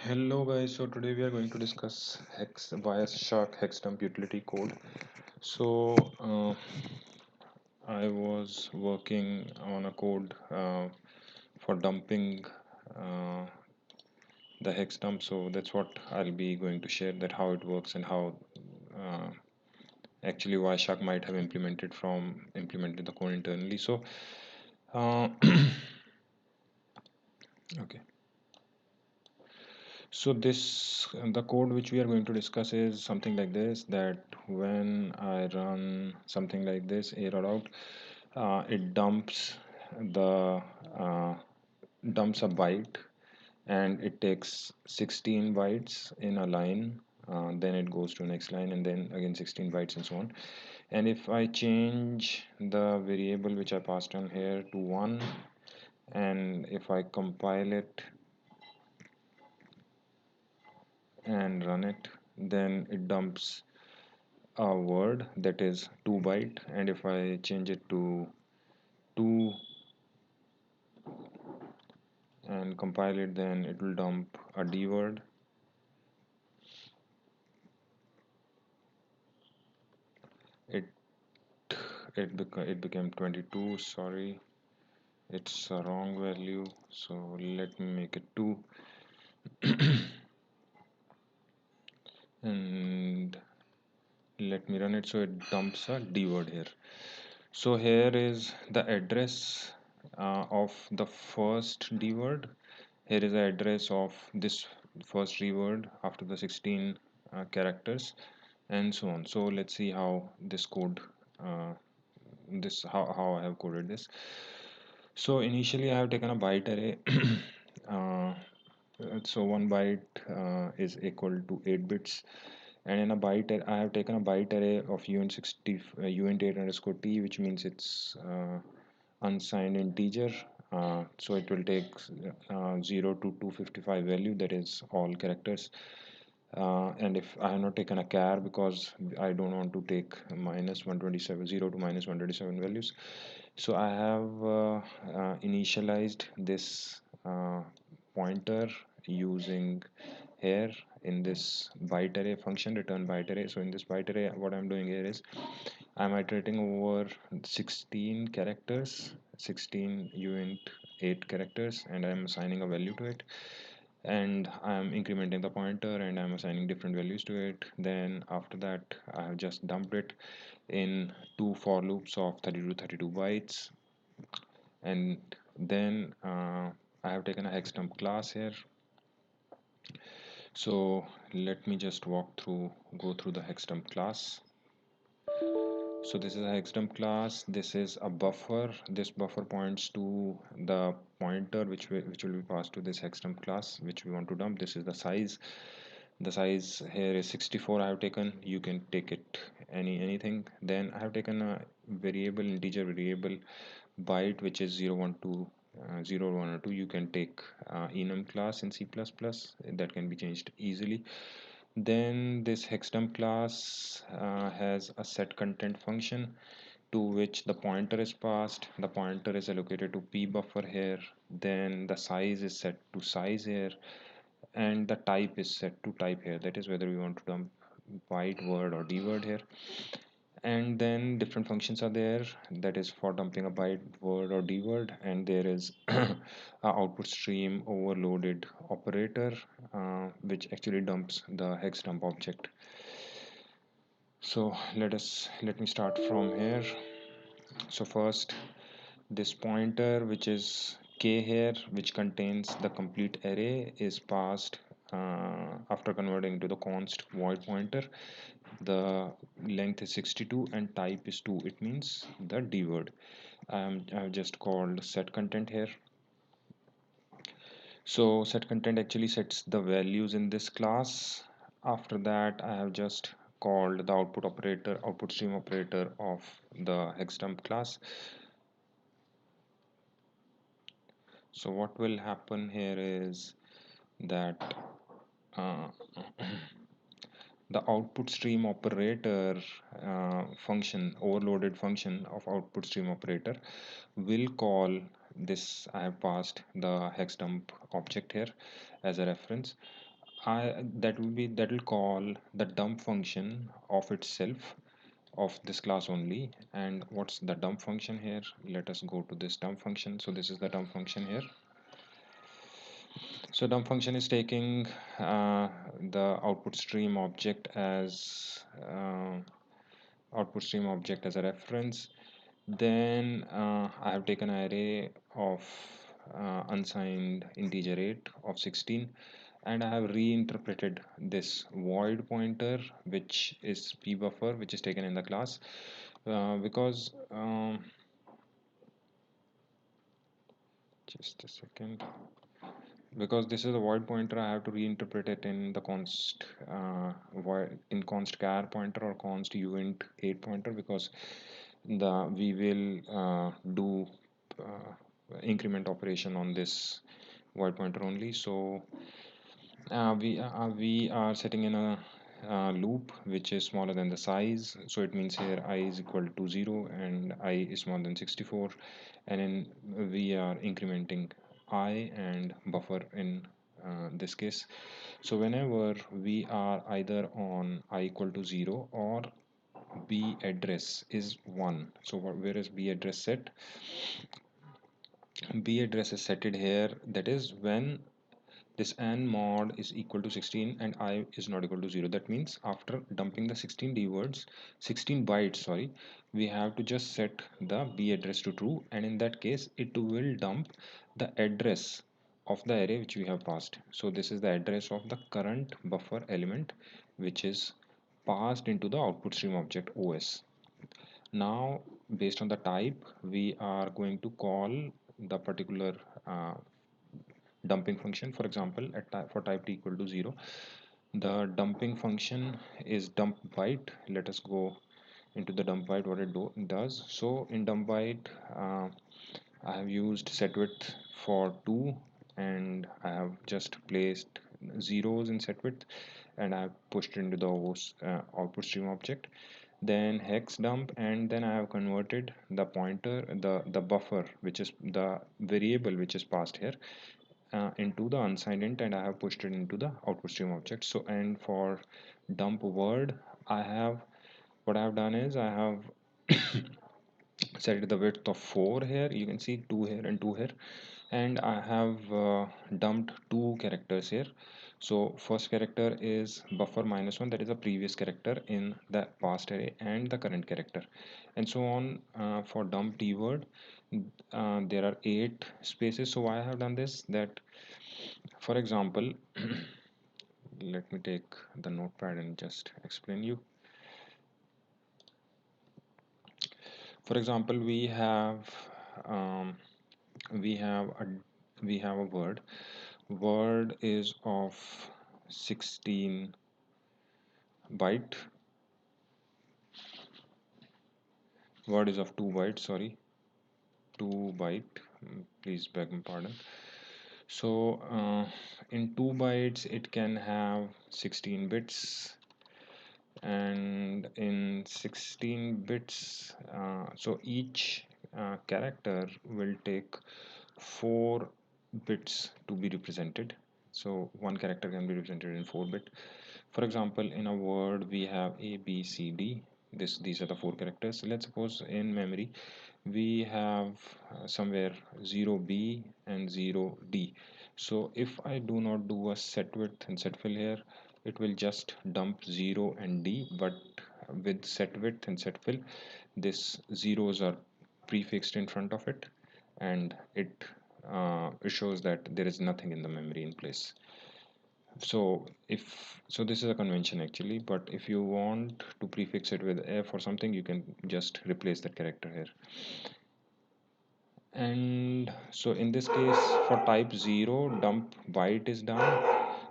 Hello guys, so today we are going to discuss Wireshark hexdump utility code. So I was working on a code for dumping uh, the hexdump, so that's what I'll be going to share, that how it works and how uh, actually Wireshark might have implemented the code internally. So uh, okay. So this the code which we are going to discuss is something like this, that when I run something like this error out, it the uh, dumps a byte, and it takes 16 bytes in a line, then it goes to next line, and then again 16 bytes and so on. And if I change the variable which I passed on here to 1, and if I compile it and run it, then it dumps a word that is 2 byte, and if I change it to 2 and compile it, then it will dump a D word. it it became 22. Sorry, it's a wrong value, so let me make it 2 and let me run it. So it dumps a D word here. So here is the address of the first D word. Here is the address of this first reword after the 16 characters, and so on. So let's see how this code, how I have coded this. So initially I have taken a byte array. uh, so 1 byte is equal to 8 bits, and in a I have taken a byte array of uint60 uint8 underscore t, which means it's unsigned integer. So it will take 0 to 255 value, that is all characters. And if I have not taken a char, because I don't want to take minus 127 0 to minus 127 values, so I have initialized this pointer using here in this byte array function, return byte array. So in this byte array, what I'm doing here is I'm iterating over 16 characters, 16 uint 8 characters, and I'm assigning a value to it, and I'm incrementing the pointer, and I'm assigning different values to it. Then after that, I have just dumped it in two for loops of 32 32 bytes, and then I have taken a hexdump class here. So let me just go through the hexdump class. So this is a hexdump class. This is a buffer. This buffer points to the pointer which will be passed to this hexdump class which we want to dump. This is the size. The size here is 64. I have taken. You can take it anything. Then I have taken a integer variable byte, which is 0 1 2 0 1 or 2. You can take enum class in C++. That can be changed easily. Then this hexdump class has a set content function to which the pointer is passed. The pointer is allocated to p buffer here. Then the size is set to size here, and the type is set to type here. That is whether we want to dump byte, word, or d word here. And then different functions are there, that is for dumping a byte, word, or d word. And there is a output stream overloaded operator, which actually dumps the hex dump object. So let me start from here. So first, this pointer, which is k here, which contains the complete array, is passed after converting to the const void pointer. The length is 62 and type is 2. It means the d word. I've just called set content here. So set content actually sets the values in this class. After that, I have just called the output stream operator of the hexdump class. So what will happen here is that uh, the output stream operator overloaded function of output stream operator will call this. I have passed the hexdump object here as a reference. that will call the dump function of itself of this class only. And what's the dump function here? Let us go to this dump function. So this is the dump function here. So dump function is taking the output stream object as a reference. Then I have taken an array of unsigned integer 8 of 16, and I have reinterpreted this void pointer, which is p buffer, which is taken in the class, because just a second, because this is a void pointer, I have to reinterpret it in the void, in const char pointer or const uint 8 pointer, because we will do increment operation on this void pointer only. So we are setting in a loop which is smaller than the size, so it means here I is equal to 0 and I is smaller than 64, and then we are incrementing I and buffer in this case. So whenever we are either on I equal to 0 or b address is 1, so where is b address set? B address is setted here, that is when this and mod is equal to 16 and I is not equal to 0. That means after dumping the 16 bytes, sorry, we have to just set the b address to true, and in that case it will dump the address of the array which we have passed. So this is the address of the current buffer element which is passed into the output stream object OS. Now based on the type, we are going to call the particular uh, dumping function. For example, for type t equal to 0, the dumping function is dump byte. Let us go into the dump byte, what it does. So in dump byte, I have used set width for 2, and I have just placed zeros in set width, and I have pushed into the output stream object, then hex dump, and then I have converted the pointer, the buffer, which is the variable which is passed here, into the unsigned int, and I have pushed it into the output stream object. So and for dump word, I have what I have done is I have set it the width of 4 here, you can see 2 here and 2 here, and I have dumped 2 characters here. So first character is buffer -1, that is a previous character in the past array, and the current character, and so on. For dump t word, there are 8 spaces. So why I have done this, that for example, let me take the notepad and just explain you. For example, um, we have a word. Word is of 16 byte. Word is of 2 bytes. Sorry, 2 byte. Please beg my pardon. So in 2 bytes, it can have 16 bits, and in 16 bits, so each character will take 4 bits to be represented. So one character can be represented in 4 bit. For example, in a word we have A, B, C, D. These are the 4 characters. Let's suppose in memory we have somewhere 0b and 0d. So if I do not do a set width and set fill here, it will just dump 0 and d, but with set width and set fill, this zeros are prefixed in front of it, and it shows that there is nothing in the memory in place. So this is a convention actually, but if you want to prefix it with f or something, you can just replace that character here. And so in this case, for type 0, dump byte is done.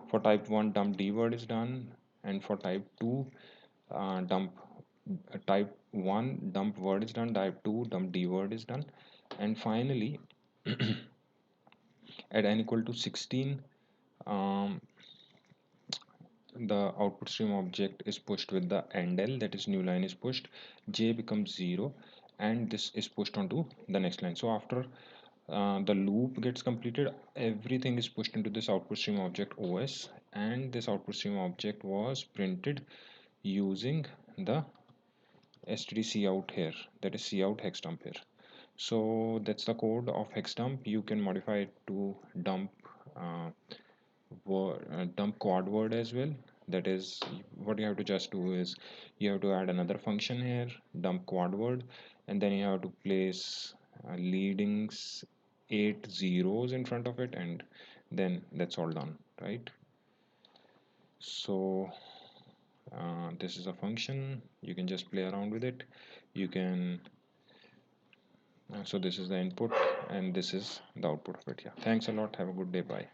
For type 1, dump d word is done. And for type 2, type 1 dump word is done. Type 2, dump d word is done. And finally, at n equal to 16, um, the output stream object is pushed with the endl, that is new line is pushed, j becomes 0, and this is pushed onto the next line. So after the loop gets completed, everything is pushed into this output stream object OS, and this output stream object was printed using the std cout here, that is cout hex dump here. So that's the code of hex dump. You can modify it to dump uh, dump quad word as well. That is, what you have to just do is you have to add another function here, dump quad word, and then you have to place leading 8 zeros in front of it, and then that's all done, right? So this is a function, you can just play around with it. You can so this is the input and this is the output of it. Yeah, thanks a lot, have a good day, bye.